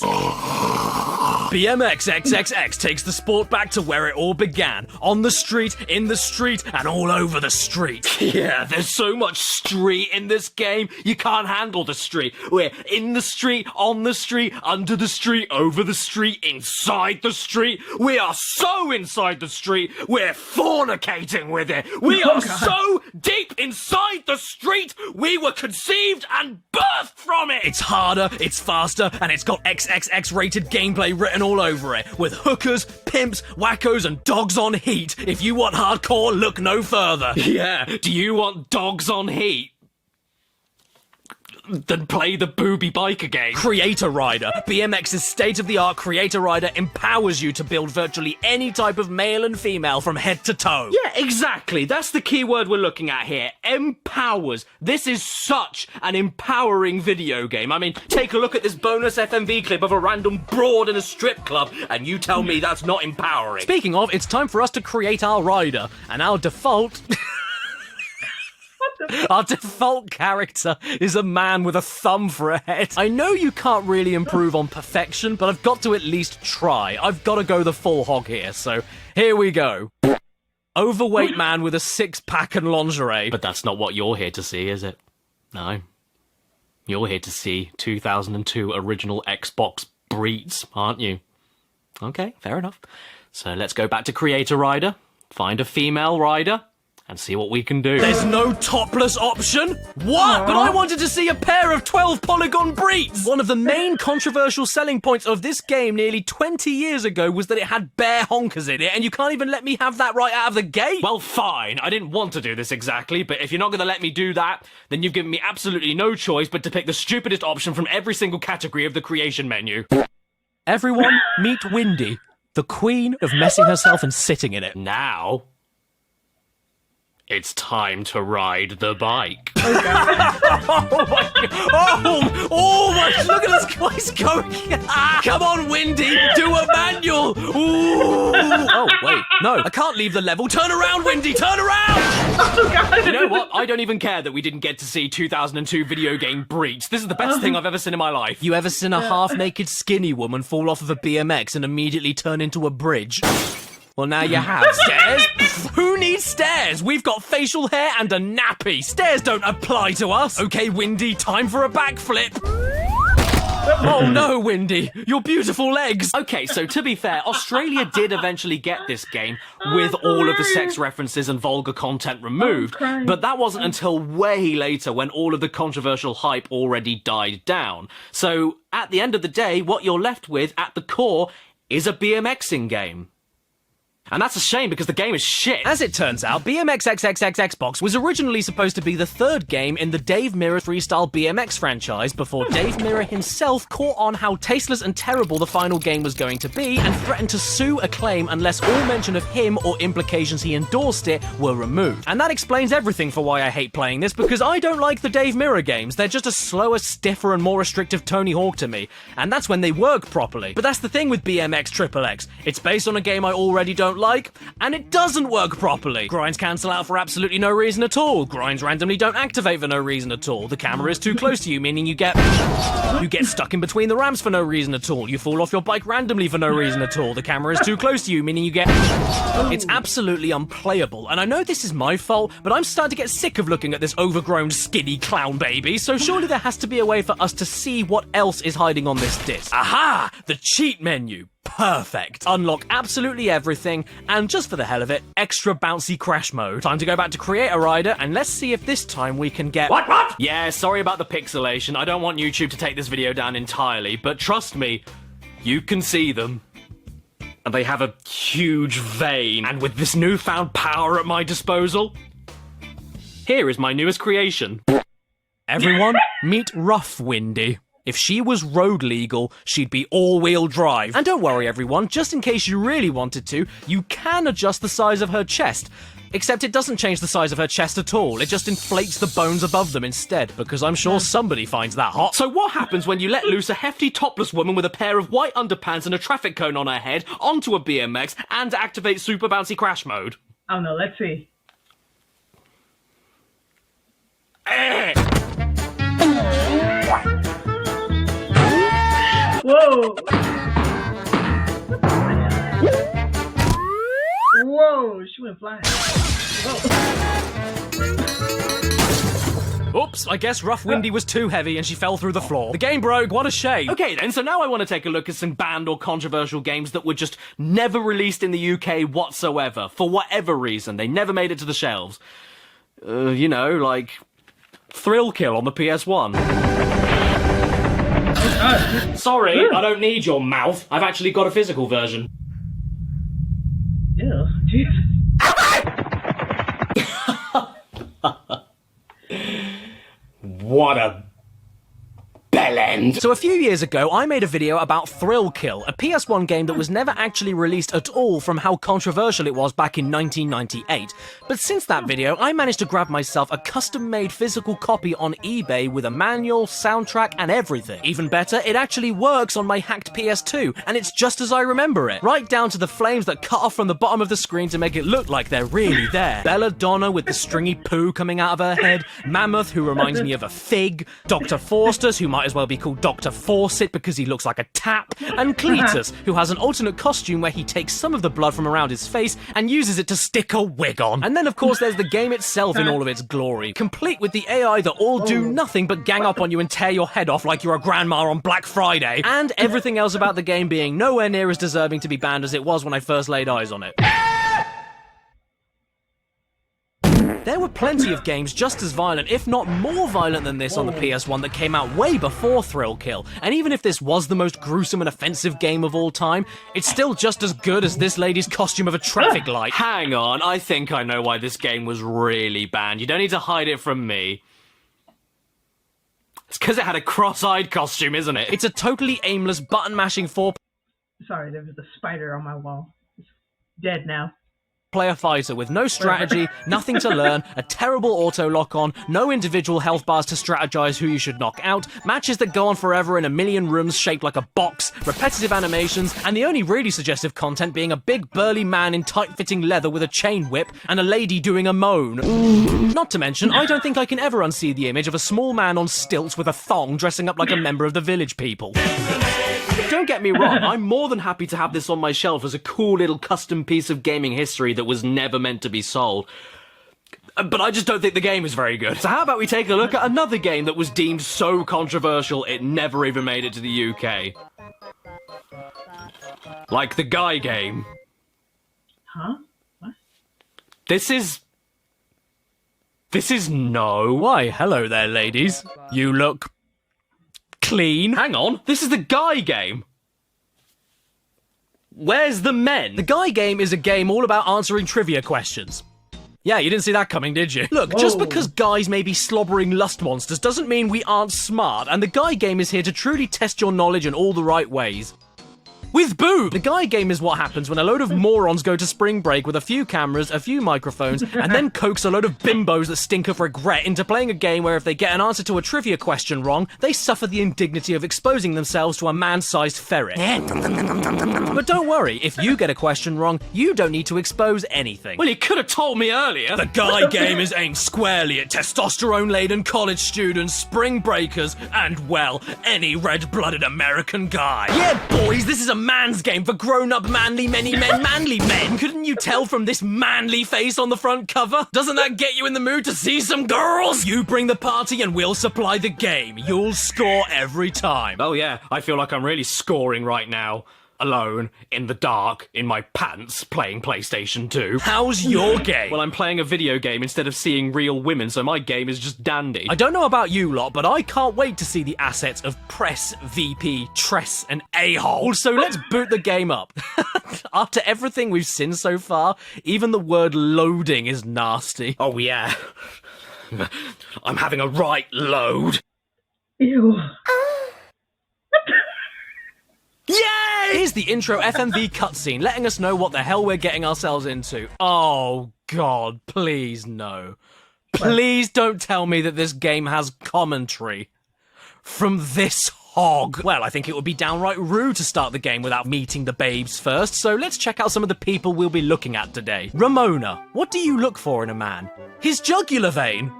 BMX XXX takes the sport back to where it all began. On the street, in the street, and all over the street. Yeah, there's so much street in this game, you can't handle the street. We're in the street, on the street, under the street, over the street, inside the street. We are so inside the street, we're fornicating with it. We are so deep inside the street, we were conceived and birthed from it. It's harder, it's faster, and it's got XXX rated gameplay written all over it, with hookers, pimps, wackos, and dogs on heat. If you want hardcore, look no further. Yeah, do you want dogs on heat? Then play the booby biker game. Creator Rider. BMX's state-of-the-art Creator Rider empowers you to build virtually any type of male and female from head to toe. Yeah, exactly. That's the key word we're looking at here. Empowers. This is such an empowering video game. I mean, take a look at this bonus FMV clip of a random broad in a strip club, and you tell me that's not empowering. Speaking of, it's time for us to create our rider, and our default... Our default character is a man with a thumb for a head. I know you can't really improve on perfection, but I've got to at least try. I've got to go the full hog here, so here we go. overweight man with a six-pack and lingerie. But that's not what you're here to see, is it? No. You're here to see 2002 original Xbox breeds, aren't you? Okay, fair enough. So let's go back to Creator Rider, find a female rider, and see what we can do. There's no topless option? What? But I wanted to see a pair of 12-polygon breeds! One of the main controversial selling points of this game nearly 20 years ago was that it had bare honkers in it, and you can't even let me have that right out of the gate? Well, fine. I didn't want to do this exactly, but if you're not going to let me do that, then you've given me absolutely no choice but to pick the stupidest option from every single category of the creation menu. Everyone, meet Windy, the queen of messing herself and sitting in it. Now, it's time to ride the bike. Oh my god! Oh my! Look at this guy's going! Come on, Windy, do a manual. Ooh! Oh wait, no, I can't leave the level. Turn around, Windy, turn around! Oh god! You know what? I don't even care that we didn't get to see 2002 video game breach. This is the best thing I've ever seen in my life. You ever seen a half-naked skinny woman fall off of a BMX and immediately turn into a bridge? Well, now you have. Stairs? Who needs stairs? We've got facial hair and a nappy. Stairs don't apply to us. Okay, Windy, time for a backflip. Oh no, Windy, your beautiful legs. Okay, so to be fair, Australia did eventually get this game with all of the sex references and vulgar content removed, but that wasn't until way later when all of the controversial hype already died down. So at the end of the day, what you're left with at the core is a BMXing game. And that's a shame because the game is shit. As it turns out, BMX XXX Xbox was originally supposed to be the third game in the Dave Mirra freestyle BMX franchise before Dave Mirra himself caught on how tasteless and terrible the final game was going to be and threatened to sue Acclaim unless all mention of him or implications he endorsed it were removed. And that explains everything for why I hate playing this, because I don't like the Dave Mirra games. They're just a slower, stiffer and more restrictive Tony Hawk to me. And that's when they work properly. But that's the thing with BMX XXX. It's based on a game I already don't like, and it doesn't work properly. Grinds cancel out for absolutely no reason at all. Grinds randomly don't activate for no reason at all. The camera is too close to you, meaning you get stuck in between the ramps for no reason at all. You fall off your bike randomly for no reason at all. The camera is too close to you, meaning you get... It's absolutely unplayable, and I know this is my fault, but I'm starting to get sick of looking at this overgrown, skinny clown baby, so surely there has to be a way for us to see what else is hiding on this disc. Aha! The cheat menu. Perfect. Unlock absolutely everything, and just for the hell of it, extra bouncy crash mode. Time to go back to Creator Rider, and let's see if this time we can get... What? Yeah, sorry about the pixelation. I don't want YouTube to take this video down entirely, but trust me, you can see them. And they have a huge vein. And with this newfound power at my disposal, here is my newest creation. Everyone, meet Rough Windy. If she was road legal, she'd be all-wheel drive. And don't worry, everyone, just in case you really wanted to, you can adjust the size of her chest. Except it doesn't change the size of her chest at all, it just inflates the bones above them instead, because I'm sure somebody finds that hot. So what happens when you let loose a hefty topless woman with a pair of white underpants and a traffic cone on her head onto a BMX and activate super bouncy crash mode? Oh no, let's see. Whoa! Whoa, she went flying. Whoa. Oops, I guess Rough Windy was too heavy and she fell through the floor. The game broke, what a shame. Okay then, so now I want to take a look at some banned or controversial games that were just never released in the UK whatsoever. For whatever reason, they never made it to the shelves. You know, like Thrill Kill on the PS1. Sorry, I don't need your mouth. I've actually got a physical version. Ew, Jesus. What a bellend. So a few years ago, I made a video about Thrill Kill, a PS1 game that was never actually released at all from how controversial it was back in 1998. But since that video, I managed to grab myself a custom-made physical copy on eBay with a manual, soundtrack, and everything. Even better, it actually works on my hacked PS2, and it's just as I remember it. Right down to the flames that cut off from the bottom of the screen to make it look like they're really there. Belladonna with the stringy poo coming out of her head, Mammoth who reminds me of a fig, Dr. Faustus who might as well be called Dr. Fawcett because he looks like a tap, and Cletus, who has an alternate costume where he takes some of the blood from around his face and uses it to stick a wig on. And then, of course, there's the game itself in all of its glory, complete with the AI that all do nothing but gang up on you and tear your head off like you're a grandma on Black Friday, and everything else about the game being nowhere near as deserving to be banned as it was when I first laid eyes on it. There were plenty of games just as violent, if not more violent than this on the PS1 that came out way before Thrill Kill. And even if this was the most gruesome and offensive game of all time, it's still just as good as this lady's costume of a traffic light. Hang on, I think I know why this game was really banned. You don't need to hide it from me. It's because it had a cross-eyed costume, isn't it? It's a totally aimless button-mashing Sorry, there was a spider on my wall. It's dead now. player fighter with no strategy, nothing to learn, a terrible auto lock on, no individual health bars to strategize who you should knock out, matches that go on forever in a million rooms shaped like a box, repetitive animations, and the only really suggestive content being a big burly man in tight-fitting leather with a chain whip and a lady doing a moan. Not to mention, I don't think I can ever unsee the image of a small man on stilts with a thong dressing up like a member of the Village People. Don't get me wrong, I'm more than happy to have this on my shelf as a cool little custom piece of gaming history that was never meant to be sold. But I just don't think the game is very good. So how about we take a look at another game that was deemed so controversial it never even made it to the UK? Like the Guy game. Huh? What? This is no. Why, hello there, ladies. You look clean. Hang on, this is the Guy game. Where's the men? The Guy game is a game all about answering trivia questions. Yeah, you didn't see that coming, did you? Look, just because guys may be slobbering lust monsters doesn't mean we aren't smart, and the Guy game is here to truly test your knowledge in all the right ways. With boob! The Guy game is what happens when a load of morons go to spring break with a few cameras, a few microphones, and then coax a load of bimbos that stink of regret into playing a game where if they get an answer to a trivia question wrong, they suffer the indignity of exposing themselves to a man-sized ferret. But don't worry, if you get a question wrong, you don't need to expose anything. Well, you could have told me earlier. The Guy game is aimed squarely at testosterone-laden college students, spring breakers, and, well, any red-blooded American guy. Yeah, boys, this is a man's game for grown-up manly men. Couldn't you tell from this manly face on the front cover? Doesn't that get you in the mood to see some girls? You bring the party and we'll supply the game. You'll score every time. Oh yeah, I feel like I'm really scoring right now. Alone, in the dark, in my pants, playing PlayStation 2. How's your game? Well, I'm playing a video game instead of seeing real women, so my game is just dandy. I don't know about you lot, but I can't wait to see the assets of Press, VP, Tress, and A-hole. So let's boot the game up. After everything we've seen so far, even the word loading is nasty. Oh yeah. I'm having a right load. Ew. Yay! Here's the intro FMV cutscene letting us know what the hell we're getting ourselves into. Oh god, please no. Please don't tell me that this game has commentary from this hog. Well, I think it would be downright rude to start the game without meeting the babes first, so let's check out some of the people we'll be looking at today. Ramona, what do you look for in a man? His jugular vein?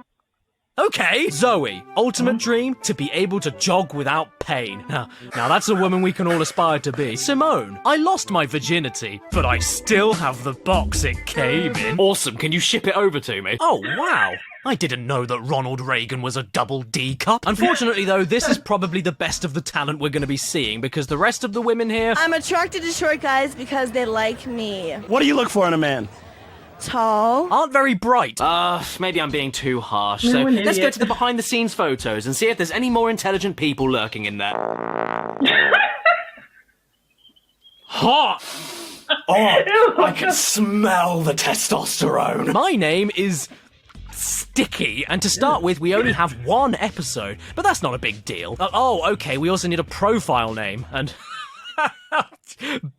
Okay. Zoe, ultimate dream, to be able to jog without pain. Now that's a woman we can all aspire to be. Simone, I lost my virginity, but I still have the box it came in. Awesome, can you ship it over to me? Oh, wow. I didn't know that Ronald Reagan was a double D cup. Unfortunately, though, this is probably the best of the talent we're going to be seeing because the rest of the women here... I'm attracted to short guys because they like me. What do you look for in a man? Tall. aren't very bright. Maybe I'm being too harsh, No, so an let's go idiot. to the behind-the-scenes photos and see if there's any more intelligent people lurking in there. Hot! Oh, I can smell the testosterone. My name is... Sticky, and to start with, we only have one episode, but that's not a big deal. Okay, we also need a profile name, and...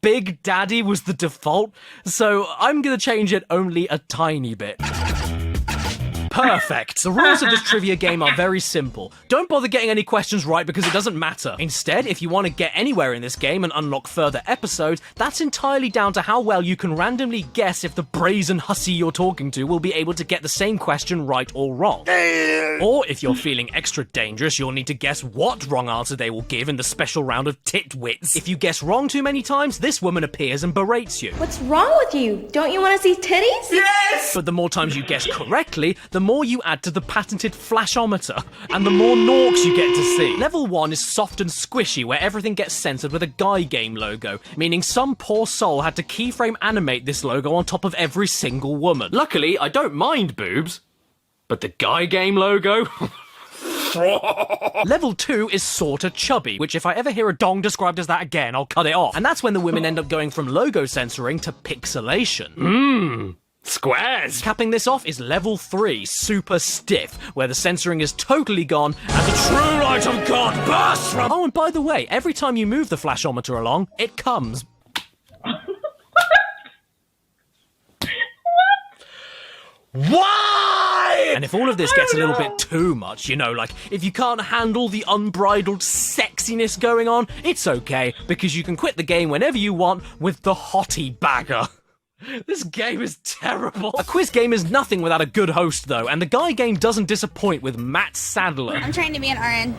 Big Daddy was the default, so I'm gonna change it only a tiny bit. Perfect. The rules of this trivia game are very simple. Don't bother getting any questions right because it doesn't matter. Instead, if you want to get anywhere in this game and unlock further episodes, that's entirely down to how well you can randomly guess if the brazen hussy you're talking to will be able to get the same question right or wrong. Or if you're feeling extra dangerous, you'll need to guess what wrong answer they will give in the special round of titwits. If you guess wrong too many times, this woman appears and berates you. What's wrong with you? Don't you want to see titties? Yes! But the more times you guess correctly, the more you add to the patented flashometer, and the more norks you get to see. Level 1 is soft and squishy, where everything gets censored with a Guy Game logo, meaning some poor soul had to keyframe animate this logo on top of every single woman. Luckily, I don't mind boobs, but the Guy Game logo? Level 2 is sorta chubby, which if I ever hear a dong described as that again, I'll cut it off. And that's when the women end up going from logo censoring to pixelation. Squares! Capping this off is level 3, super stiff, where the censoring is totally gone and the true light of God bursts from... Oh, and by the way, every time you move the flashometer along, it comes. Why? And if all of this gets a little bit too much, you know, like if you can't handle the unbridled sexiness going on, it's okay, because you can quit the game whenever you want with the hottie bagger. This game is terrible. A quiz game is nothing without a good host, though, and the Guy Game doesn't disappoint with Matt Sadler. I'm trying to be an RN.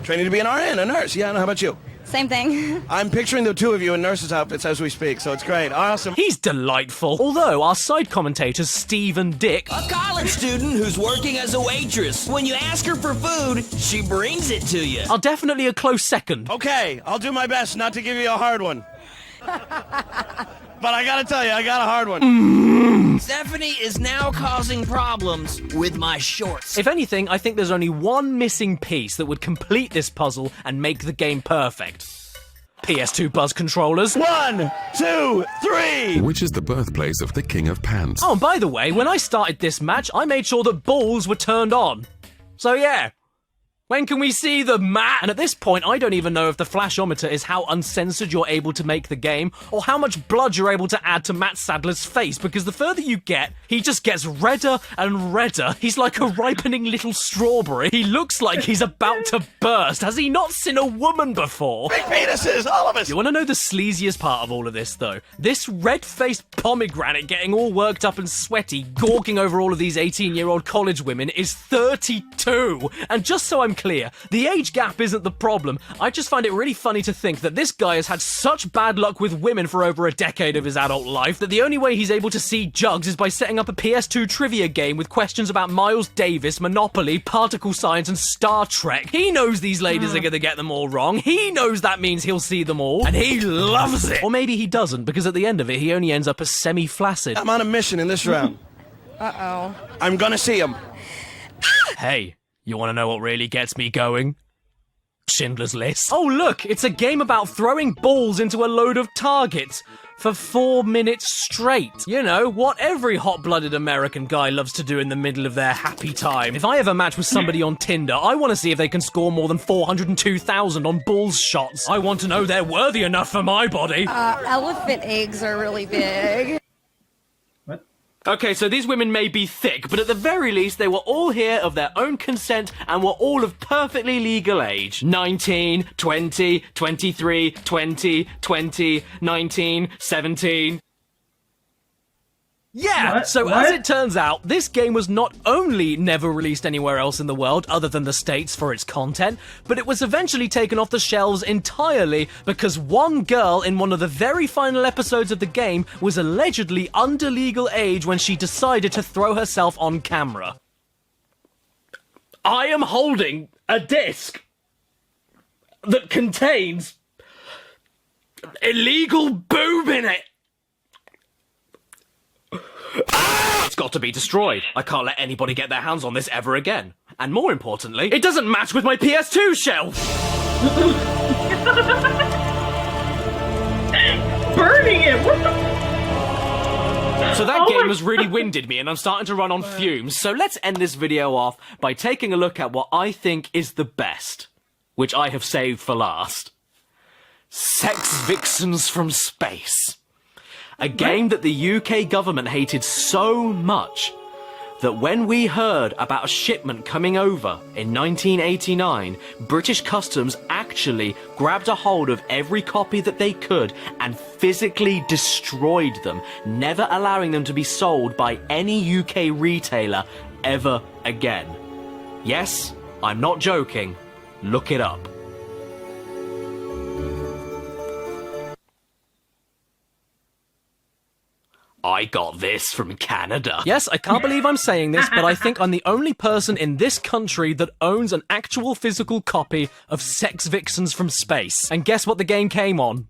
Training to be an RN, a nurse. Yeah, and how about you? Same thing. I'm picturing the two of you in nurses' outfits as we speak, so it's great. Awesome. He's delightful. Although our side commentators, Steve and Dick... A college student who's working as a waitress. When you ask her for food, she brings it to you. are definitely a close second. Okay, I'll do my best not to give you a hard one. But I gotta tell you, I got a hard one. Stephanie is now causing problems with my shorts. If anything, I think there's only one missing piece that would complete this puzzle and make the game perfect. PS2 buzz controllers. 1, 2, 3! Which is the birthplace of the King of Pants? Oh, and by the way, when I started this match, I made sure that balls were turned on. So yeah. When can we see the mat? And at this point, I don't even know if the flashometer is how uncensored you're able to make the game, or how much blood you're able to add to Matt Sadler's face, because the further you get, he just gets redder and redder. He's like a ripening little strawberry. He looks like he's about to burst. Has he not seen a woman before? Big penises, all of us! You want to know the sleaziest part of all of this, though? This red-faced pomegranate getting all worked up and sweaty, gawking over all of these 18-year-old college women is 32. And just so I'm clear, the age gap isn't the problem. I just find it really funny to think that this guy has had such bad luck with women for over a decade of his adult life that the only way he's able to see jugs is by setting up a PS2 trivia game with questions about Miles Davis, Monopoly, particle science, and Star Trek. He knows these ladies are gonna get them all wrong. He knows that means he'll see them all, and he loves it. Or maybe he doesn't, because at the end of it, he only ends up as semi-flaccid. I'm on a mission in this round. Uh-oh. I'm gonna see him. Hey, you want to know what really gets me going? Schindler's List. Oh look, it's a game about throwing balls into a load of targets for 4 minutes straight. You know, what every hot-blooded American guy loves to do in the middle of their happy time. If I ever match with somebody on Tinder, I want to see if they can score more than 402,000 on balls shots. I want to know they're worthy enough for my body. Elephant eggs are really big. Okay, so these women may be thick, but at the very least, they were all here of their own consent and were all of perfectly legal age. 19, 20, 23, 20, 20, 19, 17... Yeah, What? so What? as it turns out, this game was not only never released anywhere else in the world other than the States for its content, but it was eventually taken off the shelves entirely because one girl in one of the very final episodes of the game was allegedly under legal age when she decided to throw herself on camera. I am holding a disc that contains illegal boob in it. It's got to be destroyed. I can't let anybody get their hands on this ever again. And more importantly, it doesn't match with my PS2 shelf! Burning it! What the? So that Oh game my has really winded me and I'm starting to run on fumes, so let's end this video off by taking a look at what I think is the best, which I have saved for last. Sex Vixens from Space. A game that the UK government hated so much that when we heard about a shipment coming over in 1989, British Customs actually grabbed a hold of every copy that they could and physically destroyed them, never allowing them to be sold by any UK retailer ever again. Yes, I'm not joking. Look it up. I got this from Canada. Yes, I can't believe I'm saying this, but I think I'm the only person in this country that owns an actual physical copy of Sex Vixens from Space. And guess what the game came on?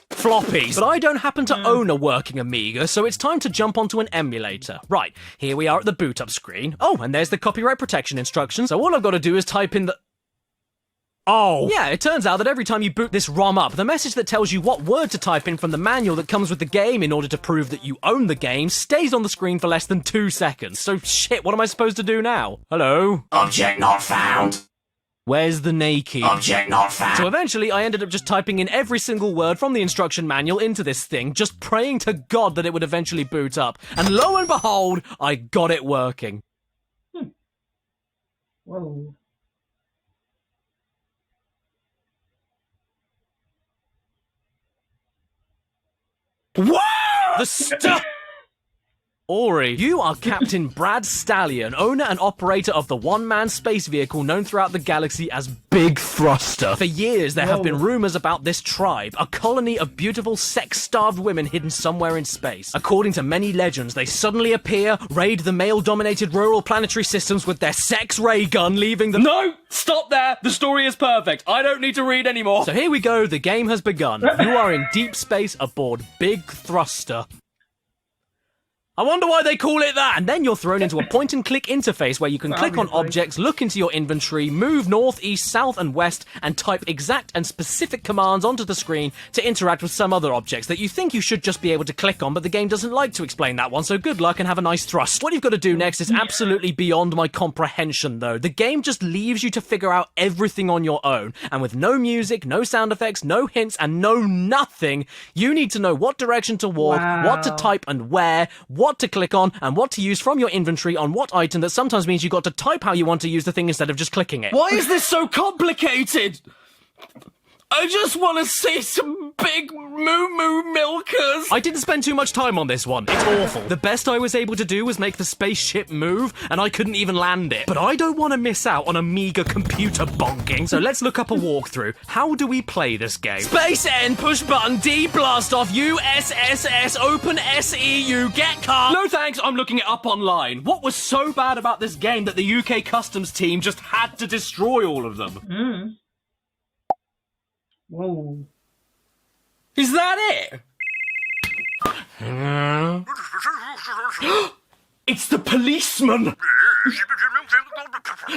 Floppies. But I don't happen to own a working Amiga, so it's time to jump onto an emulator. Right, here we are at the boot up screen. Oh, and there's the copyright protection instructions, so all I've got to do is type in the... Oh! Yeah, it turns out that every time you boot this ROM up, the message that tells you what word to type in from the manual that comes with the game in order to prove that you own the game stays on the screen for less than 2 seconds. So shit, what am I supposed to do now? Hello? Object not found. Where's the naked? Object not found. So eventually I ended up just typing in every single word from the instruction manual into this thing, just praying to God that it would eventually boot up. And lo and behold, I got it working. Whoa. Whoa! The stuff! Ori, you are Captain Brad Stallion, owner and operator of the one-man space vehicle known throughout the galaxy as Big Thruster. For years, there have been rumors about this tribe, a colony of beautiful, sex-starved women hidden somewhere in space. According to many legends, they suddenly appear, raid the male-dominated rural planetary systems with their sex ray gun, leaving them— No! Stop there! The story is perfect. I don't need to read anymore. So here we go, the game has begun. You are in deep space aboard Big Thruster. I wonder why they call it that! And then you're thrown into a point-and-click interface where you can click on objects, look into your inventory, move north, east, south, and west, and type exact and specific commands onto the screen to interact with some other objects that you think you should just be able to click on, but the game doesn't like to explain that one, so good luck and have a nice thrust. What you've got to do next is absolutely beyond my comprehension, though. The game just leaves you to figure out everything on your own, and with no music, no sound effects, no hints, and no nothing, you need to know what direction to walk, what to type and where, what to click on, and what to use from your inventory on what item. That sometimes means you've got to type how you want to use the thing instead of just clicking it. Why is this so complicated? I just want to see some big moo-moo milkers. I didn't spend too much time on this one. It's awful. The best I was able to do was make the spaceship move, and I couldn't even land it. But I don't want to miss out on Amiga computer bonking, so let's look up a walkthrough. How do we play this game? Space N, push button, D, blast off, U, S, S, S, open, S, E, U, get car. No thanks, I'm looking it up online. What was so bad about this game that the UK Customs team just had to destroy all of them? Whoa. Is that it? It's the policeman!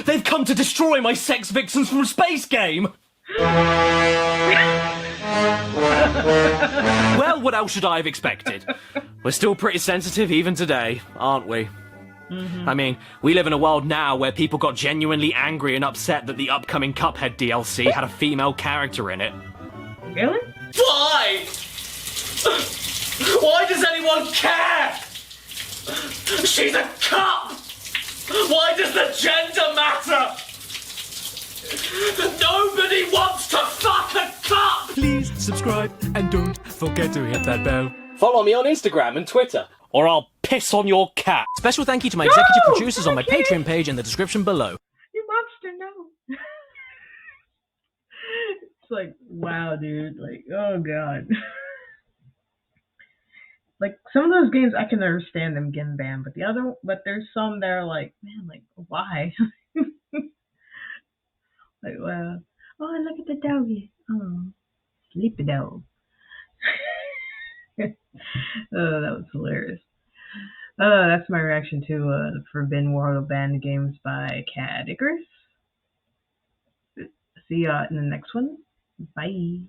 They've come to destroy my Sex Vixens from Space game! Well, what else should I have expected? We're still pretty sensitive even today, aren't we? I mean, we live in a world now where people got genuinely angry and upset that the upcoming Cuphead DLC had a female character in it. Really? Why? Why does anyone care? She's a cup! Why does the gender matter? Nobody wants to fuck a cup! Please subscribe and don't forget to hit that bell. Follow me on Instagram and Twitter, or I'll piss on your cat. Special thank you to my executive producers on my Patreon page in the description below. You monster, no. It's like, wow, dude. Like, oh, God. Like, some of those games, I can understand them getting banned, but there's some that are like, man, like, why? Like, wow. Oh, look at the doggy. Oh, sleepy dog. Oh, that was hilarious. That's my reaction to the Forbidden World of Banned Games by Caddicarus. See ya in the next one. Bye.